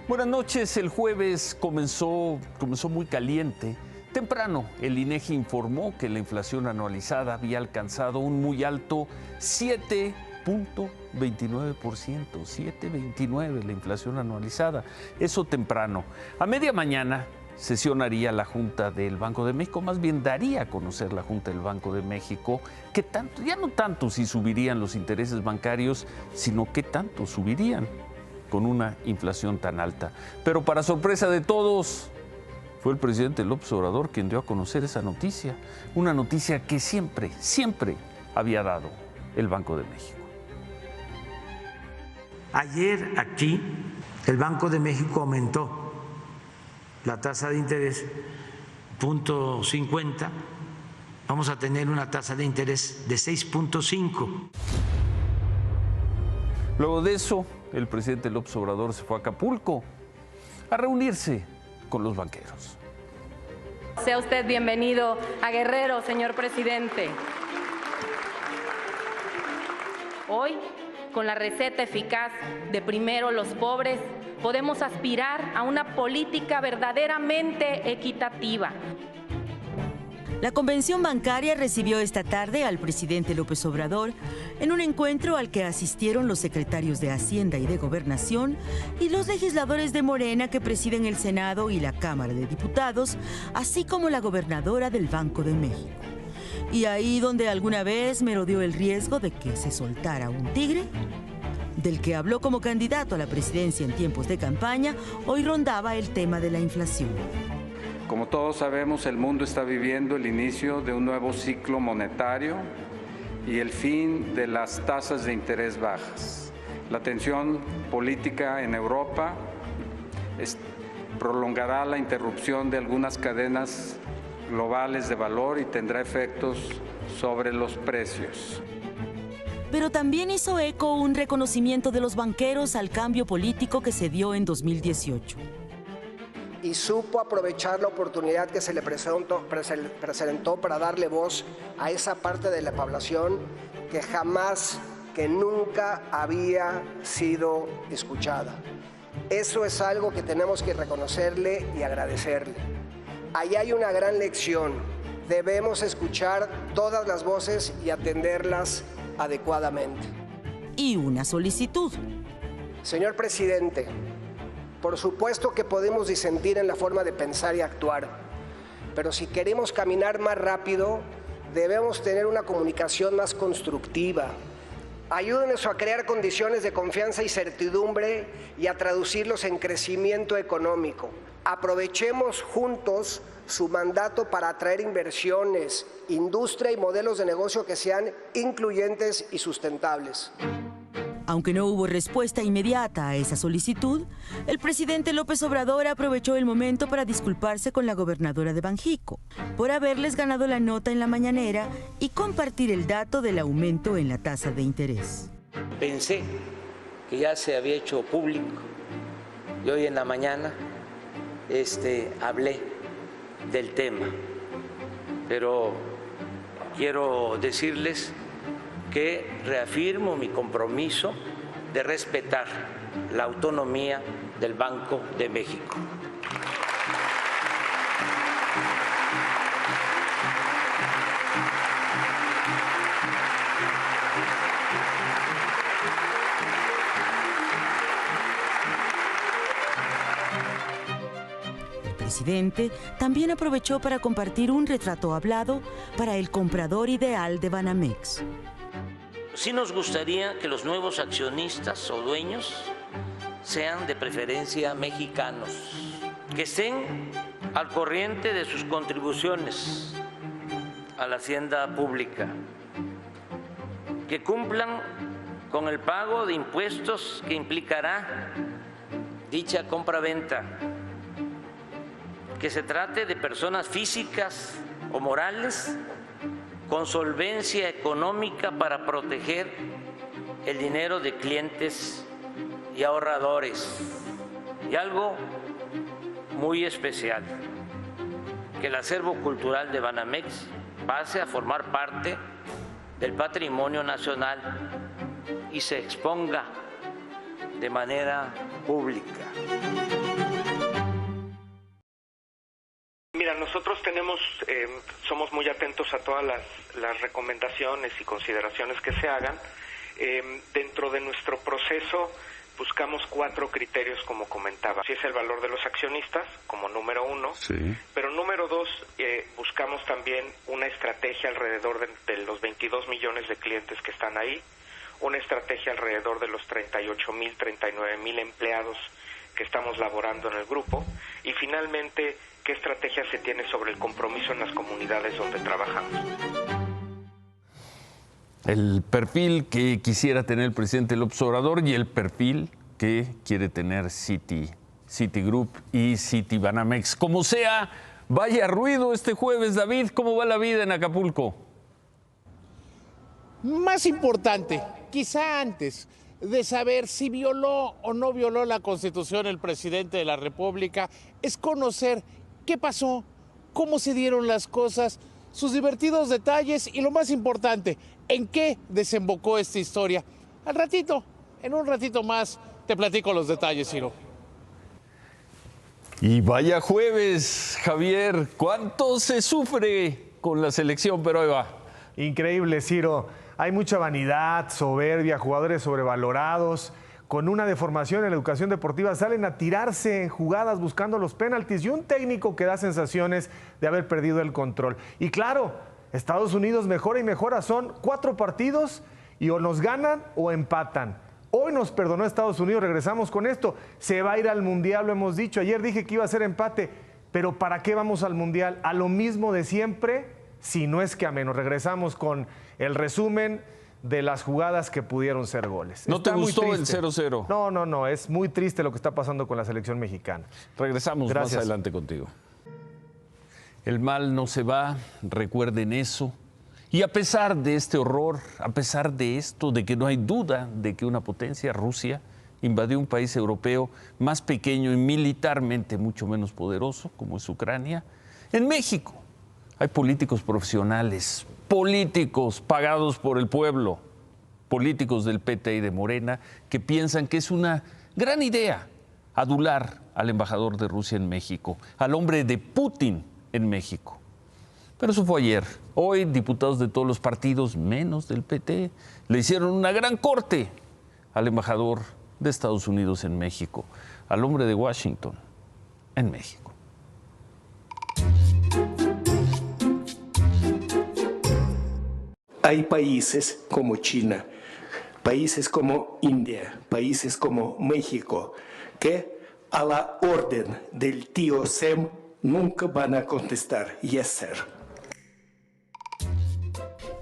Buenas noches. El jueves comenzó muy caliente. Temprano, el INEGI informó que la inflación anualizada había alcanzado un muy alto 7.29%. 7.29% la inflación anualizada. Eso temprano. A media mañana sesionaría la Junta del Banco de México, más bien daría a conocer la Junta del Banco de México que tanto, ya no tanto si subirían los intereses bancarios, sino qué tanto subirían con una inflación tan alta. Pero para sorpresa de todos, fue el presidente López Obrador quien dio a conocer esa noticia, una noticia que siempre había dado el Banco de México. Ayer aquí el Banco de México aumentó la tasa de interés 0.50, vamos a tener una tasa de interés de 6.5. Luego de eso, el presidente López Obrador se fue a Acapulco a reunirse con los banqueros. Sea usted bienvenido a Guerrero, señor presidente. Hoy, con la receta eficaz de primero los pobres, podemos aspirar a una política verdaderamente equitativa. La convención bancaria recibió esta tarde al presidente López Obrador en un encuentro al que asistieron los secretarios de Hacienda y de Gobernación y los legisladores de Morena que presiden el Senado y la Cámara de Diputados, así como la gobernadora del Banco de México. Y ahí donde alguna vez merodeó el riesgo de que se soltara un tigre, del que habló como candidato a la presidencia en tiempos de campaña, hoy rondaba el tema de la inflación. Como todos sabemos, el mundo está viviendo el inicio de un nuevo ciclo monetario y el fin de las tasas de interés bajas. La tensión política en Europa prolongará la interrupción de algunas cadenas globales de valor y tendrá efectos sobre los precios. Pero también hizo eco un reconocimiento de los banqueros al cambio político que se dio en 2018. Y supo aprovechar la oportunidad que se le presentó para darle voz a esa parte de la población que jamás, que nunca había sido escuchada. Eso es algo que tenemos que reconocerle y agradecerle. Ahí hay una gran lección. Debemos escuchar todas las voces y atenderlas adecuadamente. Y una solicitud. Señor presidente, por supuesto que podemos disentir en la forma de pensar y actuar, pero si queremos caminar más rápido, debemos tener una comunicación más constructiva. Ayúdenos a crear condiciones de confianza y certidumbre y a traducirlos en crecimiento económico. Aprovechemos juntos su mandato para atraer inversiones, industria y modelos de negocio que sean incluyentes y sustentables. Aunque no hubo respuesta inmediata a esa solicitud, el presidente López Obrador aprovechó el momento para disculparse con la gobernadora de Banjico por haberles ganado la nota en la mañanera y compartir el dato del aumento en la tasa de interés. Pensé que ya se había hecho público y hoy en la mañana hablé del tema, pero quiero decirles que reafirmo mi compromiso de respetar la autonomía del Banco de México. El presidente también aprovechó para compartir un retrato hablado para el comprador ideal de Banamex. Sí nos gustaría que los nuevos accionistas o dueños sean de preferencia mexicanos, que estén al corriente de sus contribuciones a la hacienda pública, que cumplan con el pago de impuestos que implicará dicha compraventa, que se trate de personas físicas o morales con solvencia económica para proteger el dinero de clientes y ahorradores. Y algo muy especial, que el acervo cultural de Banamex pase a formar parte del patrimonio nacional y se exponga de manera pública. Mira, nosotros somos muy atentos a todas las recomendaciones y consideraciones que se hagan. Dentro de nuestro proceso buscamos 4 criterios, como comentaba. Si es el valor de los accionistas, como número 1, sí. Pero número 2, buscamos también una estrategia alrededor de los 22 millones de clientes que están ahí, una estrategia alrededor de los 38,000, 39,000 empleados que estamos laborando en el grupo, y finalmente, qué estrategia se tiene sobre el compromiso en las comunidades donde trabajamos. El perfil que quisiera tener el presidente López Obrador y el perfil que quiere tener Citigroup y Citibanamex. Como sea, vaya ruido este jueves. David, ¿cómo va la vida en Acapulco? Más importante, quizá antes de saber si violó o no violó la Constitución el presidente de la República, es conocer qué pasó, cómo se dieron las cosas, sus divertidos detalles y lo más importante, en qué desembocó esta historia. Al ratito, en un ratito más, te platico los detalles, Ciro. Y vaya jueves, Javier, ¿cuánto se sufre con la selección? Pero ahí va. Increíble, Ciro. Hay mucha vanidad, soberbia, jugadores sobrevalorados. Con una deformación en la educación deportiva salen a tirarse en jugadas buscando los penaltis y un técnico que da sensaciones de haber perdido el control. Y claro, Estados Unidos mejora y mejora. Son 4 partidos y o nos ganan o empatan. Hoy nos perdonó Estados Unidos, regresamos con esto. Se va a ir al Mundial, lo hemos dicho. Ayer dije que iba a ser empate, pero ¿para qué vamos al Mundial? A lo mismo de siempre, si no es que a menos. Regresamos con el resumen de las jugadas que pudieron ser goles. ¿No te gustó el 0-0? No, es muy triste lo que está pasando con la selección mexicana. Regresamos más adelante contigo. El mal no se va, recuerden eso. Y a pesar de este horror, a pesar de esto, de que no hay duda de que una potencia, Rusia, invadió un país europeo más pequeño y militarmente mucho menos poderoso, como es Ucrania, en México hay políticos profesionales, políticos pagados por el pueblo, políticos del PT y de Morena, que piensan que es una gran idea adular al embajador de Rusia en México, al hombre de Putin en México. Pero eso fue ayer. Hoy, diputados de todos los partidos, menos del PT, le hicieron una gran corte al embajador de Estados Unidos en México, al hombre de Washington en México. Hay países como China, países como India, países como México, que a la orden del tío Sam nunca van a contestar yes, sir.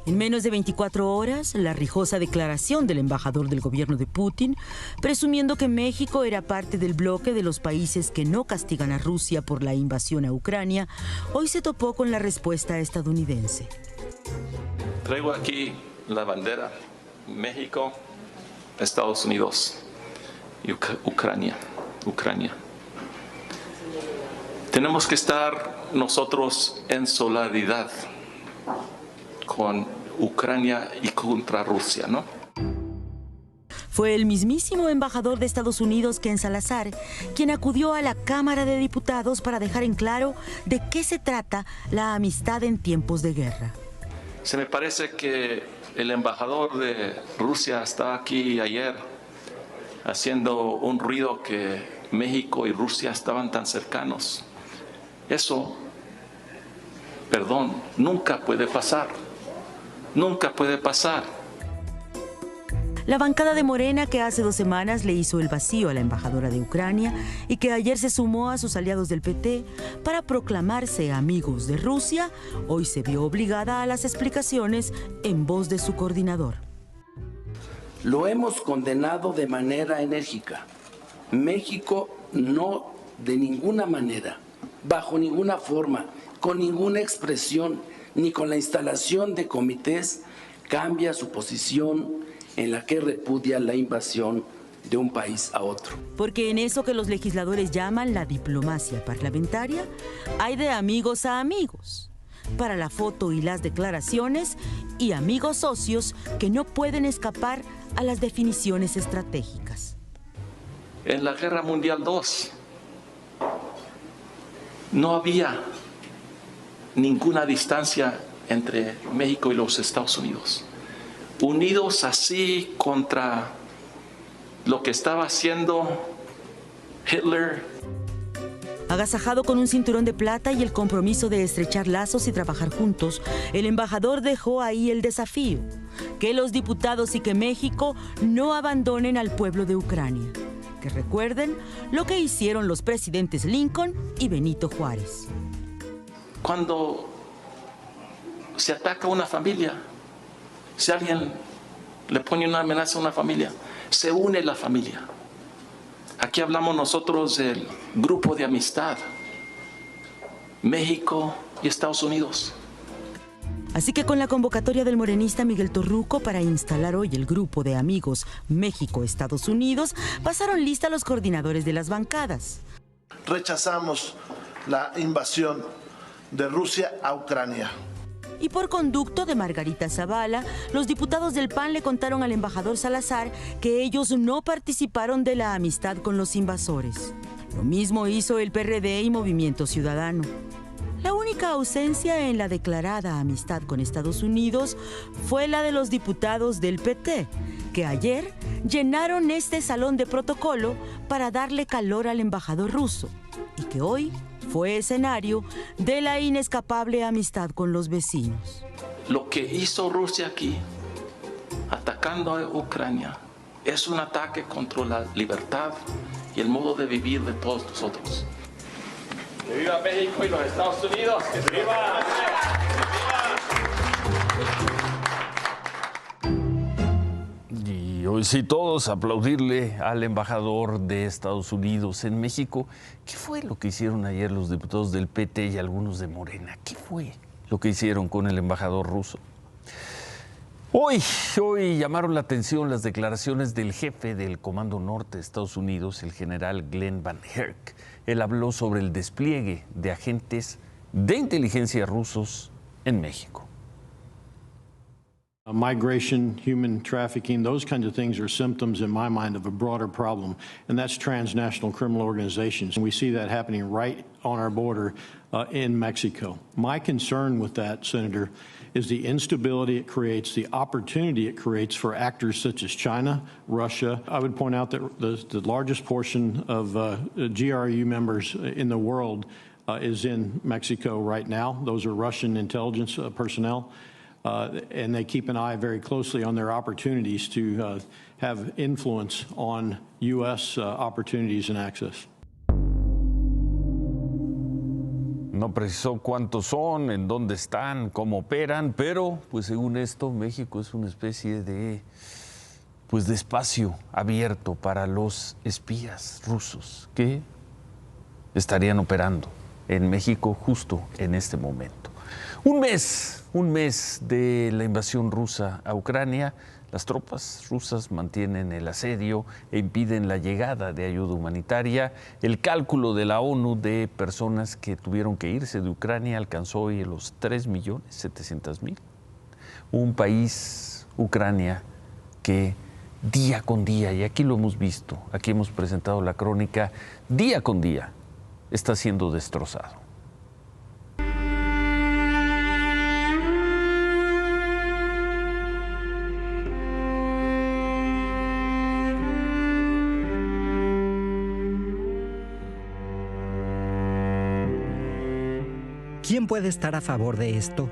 En menos de 24 horas, la rijosa declaración del embajador del gobierno de Putin, presumiendo que México era parte del bloque de los países que no castigan a Rusia por la invasión a Ucrania, hoy se topó con la respuesta estadounidense. Traigo aquí la bandera, México, Estados Unidos y Ucrania. Tenemos que estar nosotros en solidaridad con Ucrania y contra Rusia, ¿no? Fue el mismísimo embajador de Estados Unidos, Ken Salazar, quien acudió a la Cámara de Diputados para dejar en claro de qué se trata la amistad en tiempos de guerra. Se me parece que el embajador de Rusia estaba aquí ayer haciendo un ruido que México y Rusia estaban tan cercanos. Eso, perdón, nunca puede pasar. Nunca puede pasar. La bancada de Morena, que hace 2 semanas le hizo el vacío a la embajadora de Ucrania y que ayer se sumó a sus aliados del PT para proclamarse amigos de Rusia, hoy se vio obligada a las explicaciones en voz de su coordinador. Lo hemos condenado de manera enérgica. México no, de ninguna manera, bajo ninguna forma, con ninguna expresión, ni con la instalación de comités, cambia su posición en la que repudia la invasión de un país a otro. Porque en eso que los legisladores llaman la diplomacia parlamentaria, hay de amigos a amigos, para la foto y las declaraciones, y amigos socios que no pueden escapar a las definiciones estratégicas. en la Guerra Mundial II no había ninguna distancia entre México y los Estados Unidos. Unidos así contra lo que estaba haciendo Hitler. Agasajado con un cinturón de plata y el compromiso de estrechar lazos y trabajar juntos, el embajador dejó ahí el desafío: que los diputados y que México no abandonen al pueblo de Ucrania. Que recuerden lo que hicieron los presidentes Lincoln y Benito Juárez. Cuando se ataca a una familia, si alguien le pone una amenaza a una familia, se une la familia. Aquí hablamos nosotros del grupo de amistad, México y Estados Unidos. Así que con la convocatoria del morenista Miguel Torruco para instalar hoy el grupo de amigos México-Estados Unidos, pasaron lista los coordinadores de las bancadas. Rechazamos la invasión de Rusia a Ucrania. Y por conducto de Margarita Zavala, los diputados del PAN le contaron al embajador Salazar que ellos no participaron de la amistad con los invasores. Lo mismo hizo el PRD y Movimiento Ciudadano. La única ausencia en la declarada amistad con Estados Unidos fue la de los diputados del PT, que ayer llenaron este salón de protocolo para darle calor al embajador ruso y que hoy fue escenario de la inescapable amistad con los vecinos. Lo que hizo Rusia aquí, atacando a Ucrania, es un ataque contra la libertad y el modo de vivir de todos nosotros. ¡Que viva México y los Estados Unidos! ¡Que viva! Y hoy sí todos aplaudirle al embajador de Estados Unidos en México. ¿Qué fue lo que hicieron ayer los diputados del PT y algunos de Morena? ¿Qué fue lo que hicieron con el embajador ruso? Hoy llamaron la atención las declaraciones del jefe del Comando Norte de Estados Unidos, el general Glenn Van Herk. Él habló sobre el despliegue de agentes de inteligencia rusos en México. Migration, human trafficking, those kinds of things are symptoms in my mind of a broader problem, and that's transnational criminal organizations. And we see that happening right on our border in Mexico. My concern with that, Senator, is the instability it creates, the opportunity it creates for actors such as China, Russia. I would point out that the largest portion of GRU members in the world is in Mexico right now. Those are Russian intelligence personnel. And they keep an eye very closely on their opportunities to have influence on U.S. opportunities and access. No precisó cuántos son, en dónde están, cómo operan, pero pues según esto México es una especie de espacio abierto para los espías rusos que estarían operando en México justo en este momento. Un mes de la invasión rusa a Ucrania. Las tropas rusas mantienen el asedio e impiden la llegada de ayuda humanitaria. El cálculo de la ONU de personas que tuvieron que irse de Ucrania alcanzó hoy los 3.700.000. Un país, Ucrania, que día con día, y aquí lo hemos visto, aquí hemos presentado la crónica, día con día está siendo destrozado. ¿Quién puede estar a favor de esto?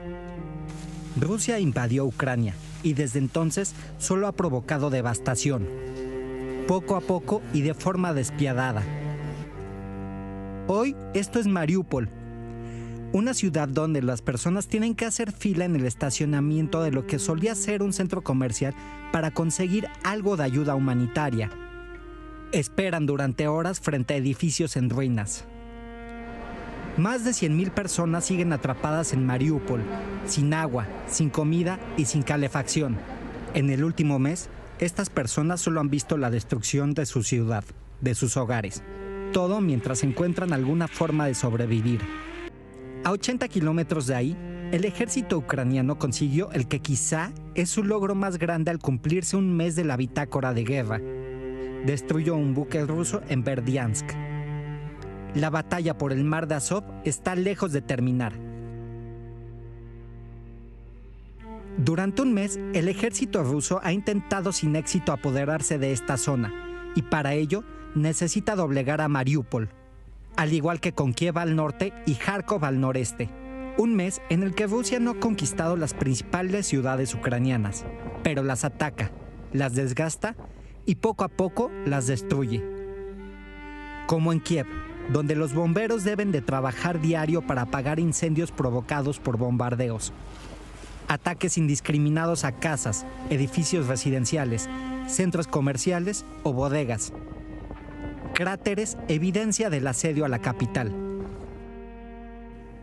Rusia invadió Ucrania y desde entonces solo ha provocado devastación, poco a poco y de forma despiadada. Hoy esto es Mariupol, una ciudad donde las personas tienen que hacer fila en el estacionamiento de lo que solía ser un centro comercial para conseguir algo de ayuda humanitaria. Esperan durante horas frente a edificios en ruinas. Más de 100,000 personas siguen atrapadas en Mariupol, sin agua, sin comida y sin calefacción. En el último mes, estas personas solo han visto la destrucción de su ciudad, de sus hogares. Todo mientras encuentran alguna forma de sobrevivir. A 80 kilómetros de ahí, el ejército ucraniano consiguió el que quizá es su logro más grande al cumplirse un mes de la bitácora de guerra. destruyó un buque ruso en Berdiansk. La batalla por el mar de Azov está lejos de terminar. Durante un mes, el ejército ruso ha intentado sin éxito apoderarse de esta zona y para ello necesita doblegar a Mariupol, al igual que con Kiev al norte y Kharkov al noreste. Un mes en el que Rusia no ha conquistado las principales ciudades ucranianas, pero las ataca, las desgasta y poco a poco las destruye. Como en Kiev, donde los bomberos deben de trabajar diario para apagar incendios provocados por bombardeos. Ataques indiscriminados a casas, edificios residenciales, centros comerciales o bodegas. Cráteres, evidencia del asedio a la capital.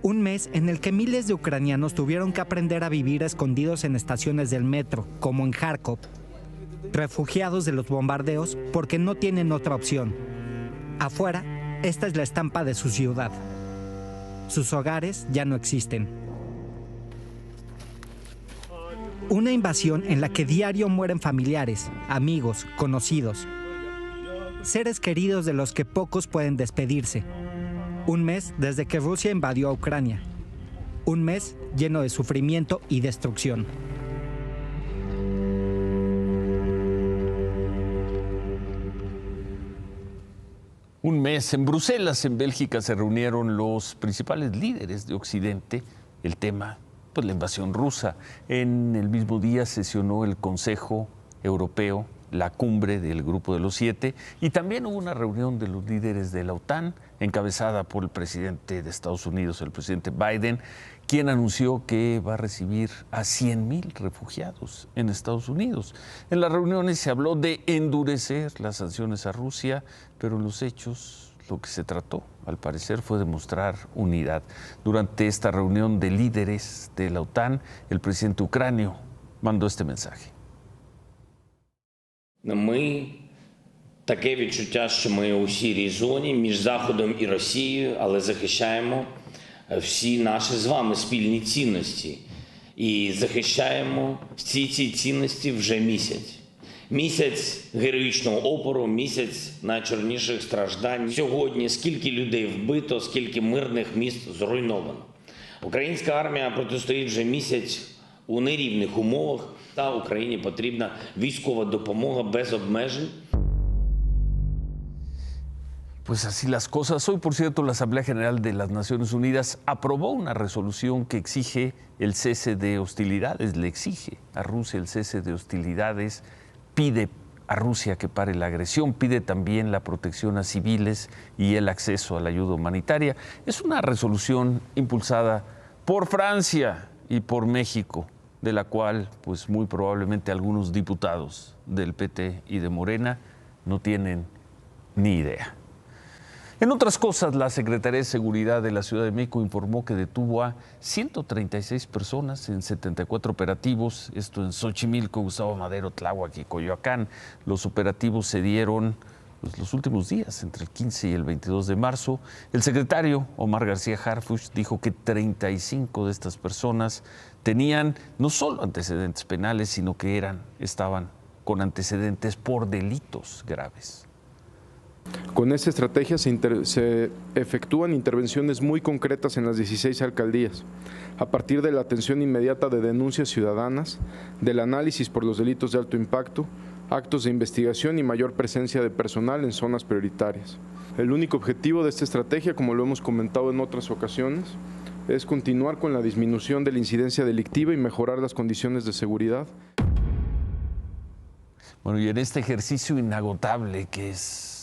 Un mes en el que miles de ucranianos tuvieron que aprender a vivir escondidos en estaciones del metro, como en Kharkov, refugiados de los bombardeos porque no tienen otra opción. Afuera, esta es la estampa de su ciudad. Sus hogares ya no existen. Una invasión en la que diario mueren familiares, amigos, conocidos. Seres queridos de los que pocos pueden despedirse. Un mes desde que Rusia invadió a Ucrania. Un mes lleno de sufrimiento y destrucción. Un mes en Bruselas, en Bélgica, se reunieron los principales líderes de Occidente. El tema, pues la invasión rusa. En el mismo día sesionó el Consejo Europeo, la cumbre del Grupo de los 7, y también hubo una reunión de los líderes de la OTAN, encabezada por el presidente de Estados Unidos, el presidente Biden, quien anunció que va a recibir a 100,000 refugiados en Estados Unidos. En las reuniones se habló de endurecer las sanciones a Rusia, pero en los hechos lo que se trató, al parecer, fue de mostrar unidad. Durante esta reunión de líderes de la OTAN, el presidente ucranio mandó este mensaje. Ми таке відчуття, що ми у сірій зоні між Заходом і Росією, але захищаємо всі наші з вами спільні цінності. І захищаємо всі ці цінності вже місяць. Місяць героїчного опору, місяць найчорніших страждань. Сьогодні скільки людей вбито, скільки мирних міст зруйновано. Українська армія протистоїть вже місяць у нерівних умовах, та Україні потрібна військова допомога без обмежень. Pues así las cosas. Hoy, por cierto, la Asamblea General de las Naciones Unidas aprobó una resolución que exige el cese de hostilidades, le exige a Rusia el cese de hostilidades, pide a Rusia que pare la agresión, pide también la protección a civiles y el acceso a la ayuda humanitaria. Es una resolución impulsada por Francia y por México, de la cual pues muy probablemente algunos diputados del PT y de Morena no tienen ni idea. En otras cosas, la Secretaría de Seguridad de la Ciudad de México informó que detuvo a 136 personas en 74 operativos, esto en Xochimilco, Gustavo Madero, Tláhuac y Coyoacán. Los operativos se dieron los últimos días, entre el 15 y el 22 de marzo. El secretario Omar García Harfuch dijo que 35 de estas personas tenían no solo antecedentes penales, sino que estaban con antecedentes por delitos graves. Con esta estrategia se efectúan intervenciones muy concretas en las 16 alcaldías, a partir de la atención inmediata de denuncias ciudadanas, del análisis por los delitos de alto impacto, actos de investigación y mayor presencia de personal en zonas prioritarias. El único objetivo de esta estrategia, como lo hemos comentado en otras ocasiones, es continuar con la disminución de la incidencia delictiva y mejorar las condiciones de seguridad. Bueno, y en este ejercicio inagotable que es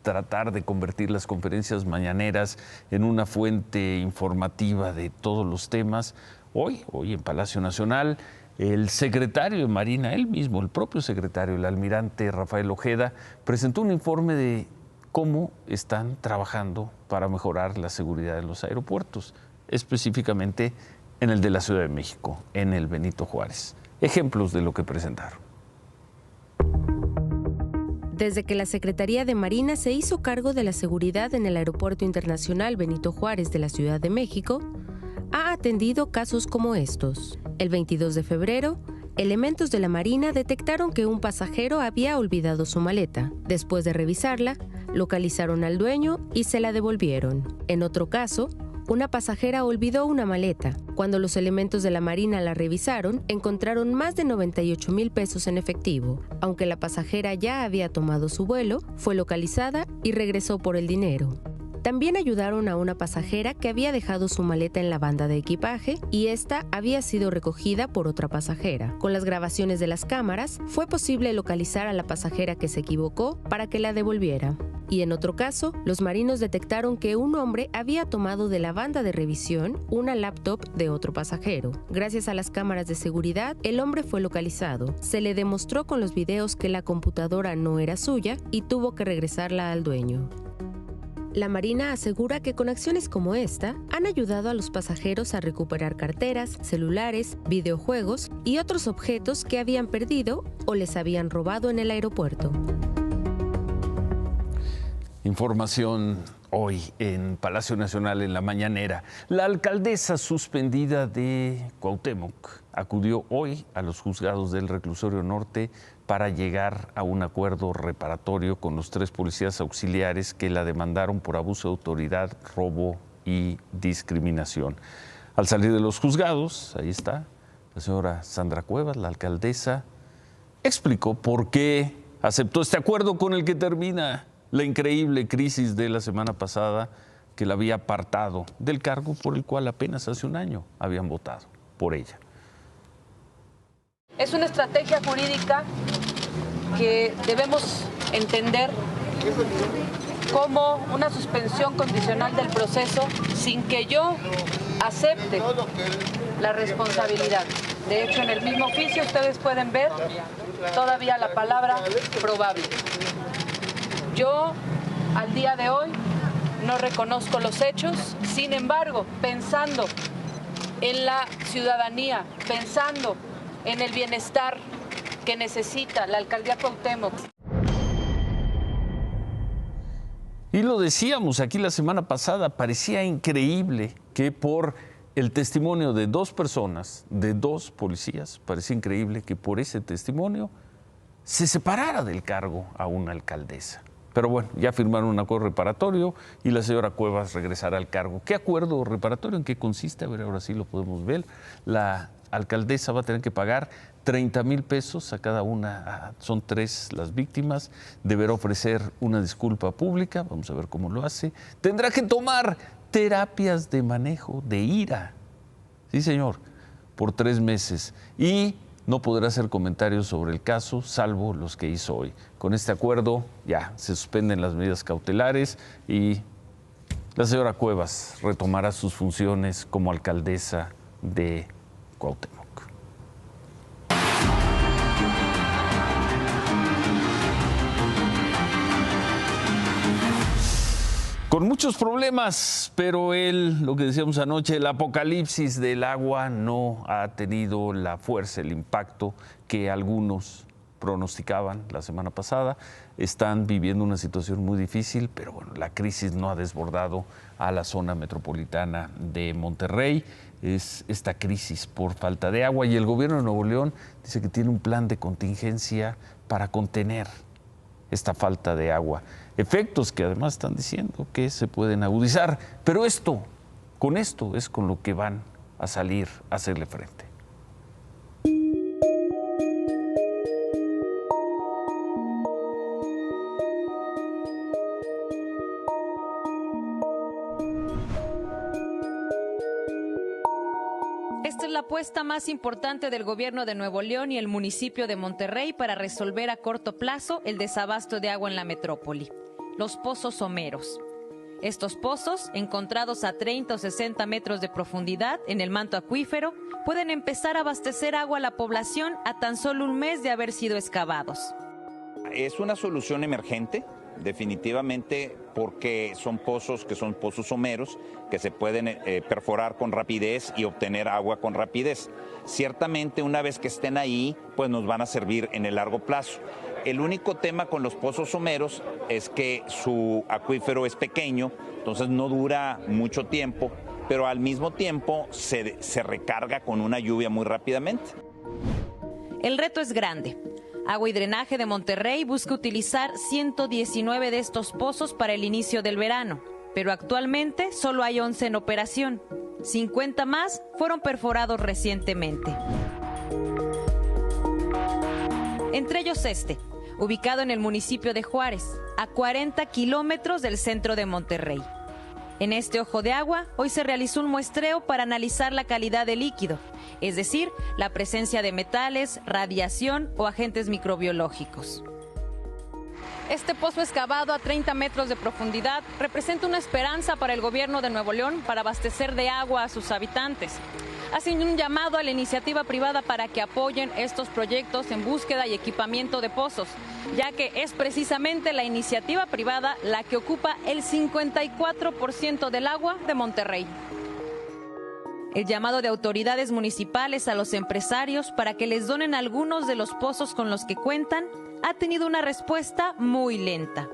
tratar de convertir las conferencias mañaneras en una fuente informativa de todos los temas, hoy en Palacio Nacional, el secretario de Marina, él mismo, el propio secretario, el almirante Rafael Ojeda, presentó un informe de cómo están trabajando para mejorar la seguridad en los aeropuertos, específicamente en el de la Ciudad de México, en el Benito Juárez. Ejemplos de lo que presentaron. Desde que la Secretaría de Marina se hizo cargo de la seguridad en el Aeropuerto Internacional Benito Juárez de la Ciudad de México, ha atendido casos como estos. El 22 de febrero, elementos de la Marina detectaron que un pasajero había olvidado su maleta. Después de revisarla, localizaron al dueño y se la devolvieron. En otro caso, una pasajera olvidó una maleta. Cuando los elementos de la Marina la revisaron, encontraron más de 98,000 pesos en efectivo. Aunque la pasajera ya había tomado su vuelo, fue localizada y regresó por el dinero. También ayudaron a una pasajera que había dejado su maleta en la banda de equipaje y esta había sido recogida por otra pasajera. Con las grabaciones de las cámaras, fue posible localizar a la pasajera que se equivocó para que la devolviera. Y en otro caso, los marinos detectaron que un hombre había tomado de la banda de revisión una laptop de otro pasajero. Gracias a las cámaras de seguridad, el hombre fue localizado. Se le demostró con los videos que la computadora no era suya y tuvo que regresarla al dueño. La Marina asegura que con acciones como esta han ayudado a los pasajeros a recuperar carteras, celulares, videojuegos y otros objetos que habían perdido o les habían robado en el aeropuerto. Información hoy en Palacio Nacional en la mañanera. La alcaldesa suspendida de Cuauhtémoc acudió hoy a los juzgados del Reclusorio Norte para llegar a un acuerdo reparatorio con los 3 policías auxiliares que la demandaron por abuso de autoridad, robo y discriminación. Al salir de los juzgados, ahí está, la señora Sandra Cuevas, la alcaldesa, explicó por qué aceptó este acuerdo con el que termina la increíble crisis de la semana pasada que la había apartado del cargo por el cual apenas hace un año habían votado por ella. Es una estrategia jurídica que debemos entender como una suspensión condicional del proceso sin que yo acepte la responsabilidad. De hecho, en el mismo oficio ustedes pueden ver todavía la palabra probable. Yo, al día de hoy, no reconozco los hechos, sin embargo, pensando en la ciudadanía, pensando en el bienestar que necesita la alcaldía Cuauhtémoc. Y lo decíamos aquí la semana pasada, parecía increíble que por el testimonio de 2 personas, de 2 policías, parecía increíble que por ese testimonio se separara del cargo a una alcaldesa. Pero bueno, ya firmaron un acuerdo reparatorio y la señora Cuevas regresará al cargo. ¿Qué acuerdo reparatorio? ¿En qué consiste? A ver, ahora sí lo podemos ver. La alcaldesa va a tener que pagar 30,000 pesos a cada una. Son 3 las víctimas. Deberá ofrecer una disculpa pública. Vamos a ver cómo lo hace. Tendrá que tomar terapias de manejo de ira. Sí, señor, por 3 meses. Y no podrá hacer comentarios sobre el caso, salvo los que hizo hoy. Con este acuerdo ya se suspenden las medidas cautelares y la señora Cuevas retomará sus funciones como alcaldesa de Cuauhtémoc. Con muchos problemas, pero lo que decíamos anoche, el apocalipsis del agua no ha tenido la fuerza, el impacto que algunos pronosticaban la semana pasada. Están viviendo una situación muy difícil, pero bueno, la crisis no ha desbordado a la zona metropolitana de Monterrey. Es esta crisis por falta de agua y el gobierno de Nuevo León dice que tiene un plan de contingencia para contener esta falta de agua. Efectos que además están diciendo que se pueden agudizar, pero con esto es con lo que van a salir a hacerle frente. Esta es la apuesta más importante del gobierno de Nuevo León y el municipio de Monterrey para resolver a corto plazo el desabasto de agua en la metrópoli. Los pozos someros. Estos pozos, encontrados a 30 o 60 metros de profundidad en el manto acuífero, pueden empezar a abastecer agua a la población a tan solo un mes de haber sido excavados. Es una solución emergente, definitivamente, porque son pozos someros que se pueden perforar con rapidez y obtener agua con rapidez. Ciertamente, una vez que estén ahí, pues nos van a servir en el largo plazo. El único tema con los pozos someros es que su acuífero es pequeño, entonces no dura mucho tiempo, pero al mismo tiempo se recarga con una lluvia muy rápidamente. El reto es grande. Agua y Drenaje de Monterrey busca utilizar 119 de estos pozos para el inicio del verano, pero actualmente solo hay 11 en operación. 50 más fueron perforados recientemente. Entre ellos este, ubicado en el municipio de Juárez, a 40 kilómetros del centro de Monterrey. En este ojo de agua, hoy se realizó un muestreo para analizar la calidad del líquido, es decir, la presencia de metales, radiación o agentes microbiológicos. Este pozo excavado a 30 metros de profundidad representa una esperanza para el gobierno de Nuevo León para abastecer de agua a sus habitantes. Hacen un llamado a la iniciativa privada para que apoyen estos proyectos en búsqueda y equipamiento de pozos, ya que es precisamente la iniciativa privada la que ocupa el 54% del agua de Monterrey. El llamado de autoridades municipales a los empresarios para que les donen algunos de los pozos con los que cuentan ha tenido una respuesta muy lenta.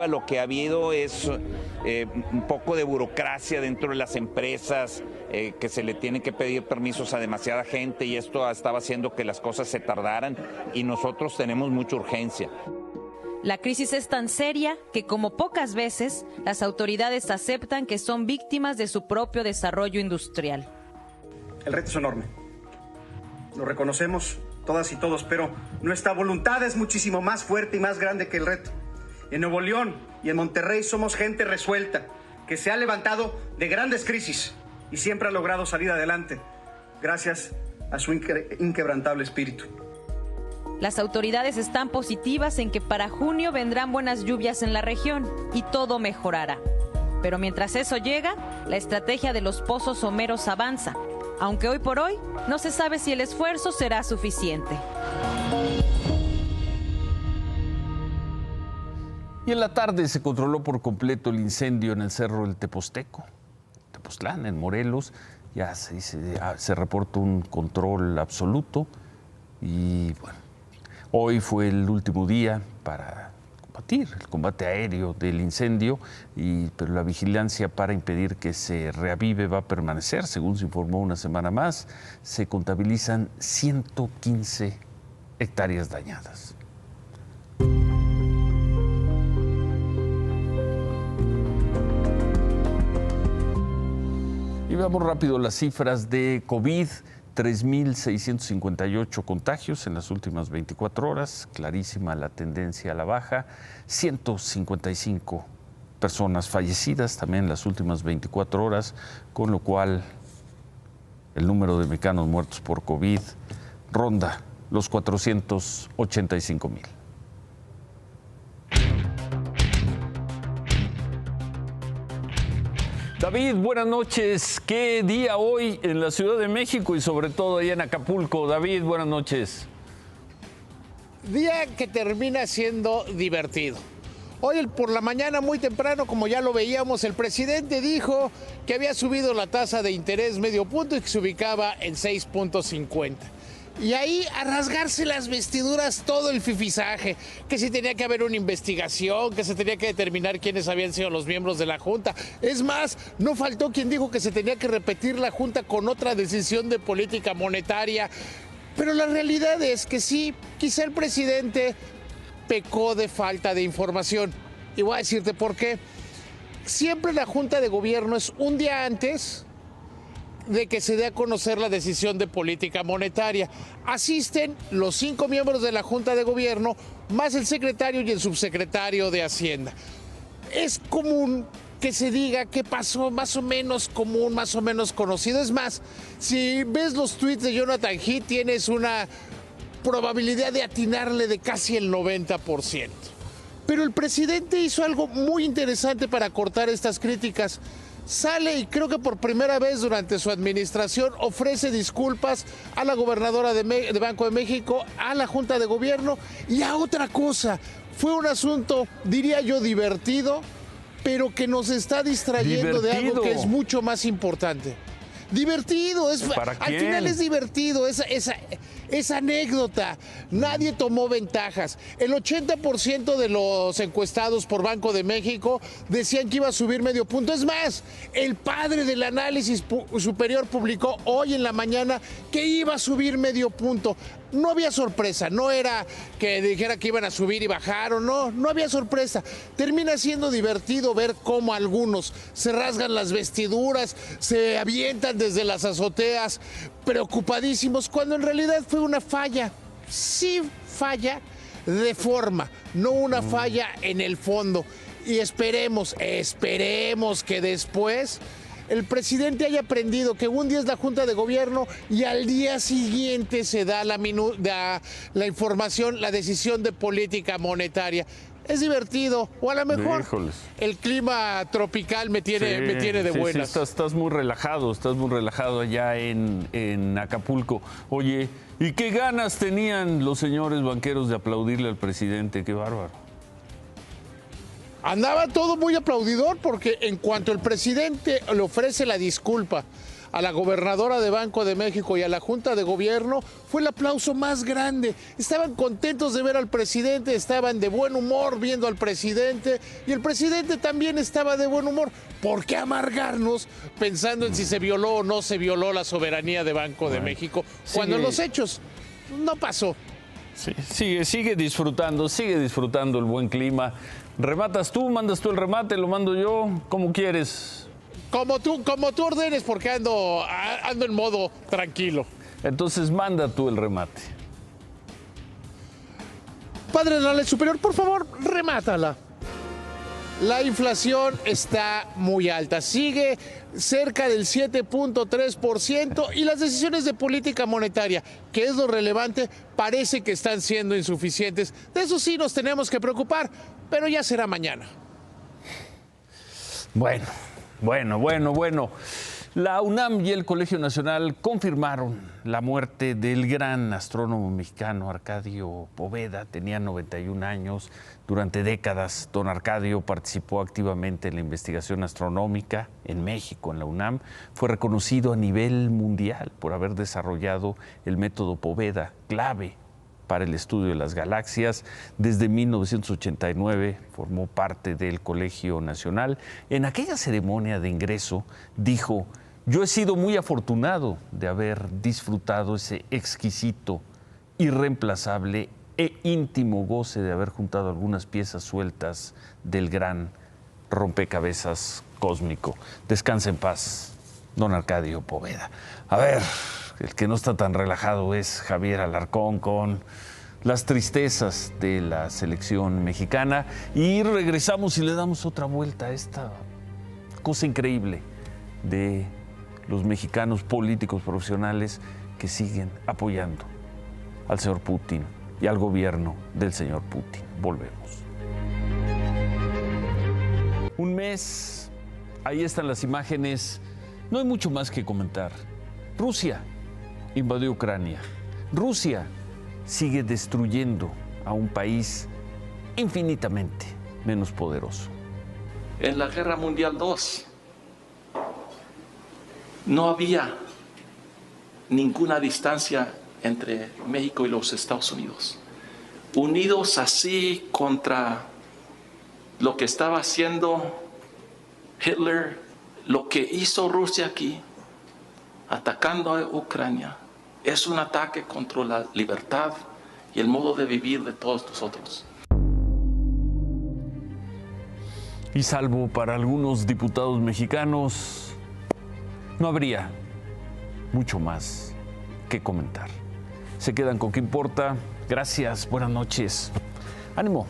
Lo que ha habido es un poco de burocracia dentro de las empresas, que se le tienen que pedir permisos a demasiada gente y esto estaba haciendo que las cosas se tardaran y nosotros tenemos mucha urgencia. La crisis es tan seria que, como pocas veces, las autoridades aceptan que son víctimas de su propio desarrollo industrial. El reto es enorme. Lo reconocemos todas y todos, pero nuestra voluntad es muchísimo más fuerte y más grande que el reto. En Nuevo León y en Monterrey somos gente resuelta, que se ha levantado de grandes crisis y siempre ha logrado salir adelante, gracias a su inquebrantable espíritu. Las autoridades están positivas en que para junio vendrán buenas lluvias en la región y todo mejorará. Pero mientras eso llega, la estrategia de los pozos someros avanza, aunque hoy por hoy no se sabe si el esfuerzo será suficiente. Y en la tarde se controló por completo el incendio en el Cerro del Teposteco, Tepoztlán, en Morelos. Ya se reportó un control absoluto y bueno, hoy fue el último día para combatir el combate aéreo del incendio, pero la vigilancia para impedir que se reavive va a permanecer, según se informó, una semana más. Se contabilizan 115 hectáreas dañadas. Y veamos rápido las cifras de COVID. 3.658 contagios en las últimas 24 horas. Clarísima la tendencia a la baja. 155 personas fallecidas también en las últimas 24 horas, con lo cual el número de mexicanos muertos por COVID ronda los 485,000. David, buenas noches. ¿Qué día hoy en la Ciudad de México y sobre todo allá en Acapulco? David, buenas noches. Día que termina siendo divertido. Hoy por la mañana muy temprano, como ya lo veíamos, el presidente dijo que había subido la tasa de interés medio punto y que se ubicaba en 6.50. Y ahí a rasgarse las vestiduras todo el fifisaje, que si tenía que haber una investigación, que se tenía que determinar quiénes habían sido los miembros de la Junta. Es más, no faltó quien dijo que se tenía que repetir la Junta con otra decisión de política monetaria. Pero la realidad es que sí, quizá el presidente pecó de falta de información. Y voy a decirte por qué. Siempre la Junta de Gobierno es un día antes de que se dé a conocer la decisión de política monetaria. Asisten los 5 miembros de la Junta de Gobierno, más el secretario y el subsecretario de Hacienda. Es común que se diga qué pasó, más o menos común, más o menos conocido. Es más, si ves los tweets de Jonathan Heath, tienes una probabilidad de atinarle de casi el 90%. Pero el presidente hizo algo muy interesante para cortar estas críticas. Sale y creo que por primera vez durante su administración ofrece disculpas a la gobernadora de Banco de México, a la Junta de Gobierno y a otra cosa. Fue un asunto, diría yo, divertido, pero que nos está distrayendo de algo que es mucho más importante. Divertido, al final es divertido, Es anécdota. Nadie tomó ventajas. El 80% de los encuestados por Banco de México decían que iba a subir medio punto. Es más, el padre del análisis superior publicó hoy en la mañana que iba a subir medio punto. No había sorpresa, no era que dijera que iban a subir y bajaron, no había sorpresa. Termina siendo divertido ver cómo algunos se rasgan las vestiduras, se avientan desde las azoteas, preocupadísimos, cuando en realidad fue una falla. Sí, falla de forma, no una falla en el fondo. Y esperemos que después el presidente haya aprendido que un día es la Junta de Gobierno y al día siguiente se da la información, la decisión de política monetaria. Es divertido, o a lo mejor el clima tropical me tiene de buenas. Sí, estás muy relajado allá en Acapulco. Oye, ¿y qué ganas tenían los señores banqueros de aplaudirle al presidente? Qué bárbaro. Andaba todo muy aplaudidor porque en cuanto el presidente le ofrece la disculpa a la gobernadora de Banco de México y a la Junta de Gobierno, fue el aplauso más grande. Estaban contentos de ver al presidente, estaban de buen humor viendo al presidente y el presidente también estaba de buen humor. ¿Por qué amargarnos pensando en si se violó o no se violó la soberanía de Banco de México cuando los hechos no pasó? Sí, sigue disfrutando el buen clima. ¿Rematas tú? ¿Mandas tú el remate? ¿Lo mando yo? ¿Cómo quieres? Como tú ordenes, porque ando en modo tranquilo. Entonces manda tú el remate. Padre de la Ley Superior, por favor, remátala. La inflación está muy alta, sigue cerca del 7.3% y las decisiones de política monetaria, que es lo relevante, parece que están siendo insuficientes. De eso sí nos tenemos que preocupar, pero ya será mañana. Bueno. La UNAM y el Colegio Nacional confirmaron la muerte del gran astrónomo mexicano Arcadio Poveda. Tenía 91 años. Durante décadas, don Arcadio participó activamente en la investigación astronómica en México, en la UNAM. Fue reconocido a nivel mundial por haber desarrollado el método Poveda, clave para el estudio de las galaxias. Desde 1989 formó parte del Colegio Nacional. En aquella ceremonia de ingreso dijo: yo he sido muy afortunado de haber disfrutado ese exquisito, irreemplazable e íntimo goce de haber juntado algunas piezas sueltas del gran rompecabezas cósmico. Descansa en paz, don Arcadio Poveda. A ver, el que no está tan relajado es Javier Alarcón con las tristezas de la selección mexicana. Y regresamos y le damos otra vuelta a esta cosa increíble de los mexicanos políticos profesionales que siguen apoyando al señor Putin y al gobierno del señor Putin. Volvemos. Un mes, ahí están las imágenes. No hay mucho más que comentar. Rusia invadió Ucrania. Rusia sigue destruyendo a un país infinitamente menos poderoso. En la Guerra Mundial II no había ninguna distancia entre México y los Estados Unidos. Unidos así contra lo que estaba haciendo Hitler, lo que hizo Rusia aquí, atacando a Ucrania, es un ataque contra la libertad y el modo de vivir de todos nosotros. Y salvo para algunos diputados mexicanos, no habría mucho más que comentar. Se quedan con ¿Qué importa? Gracias, buenas noches. Ánimo.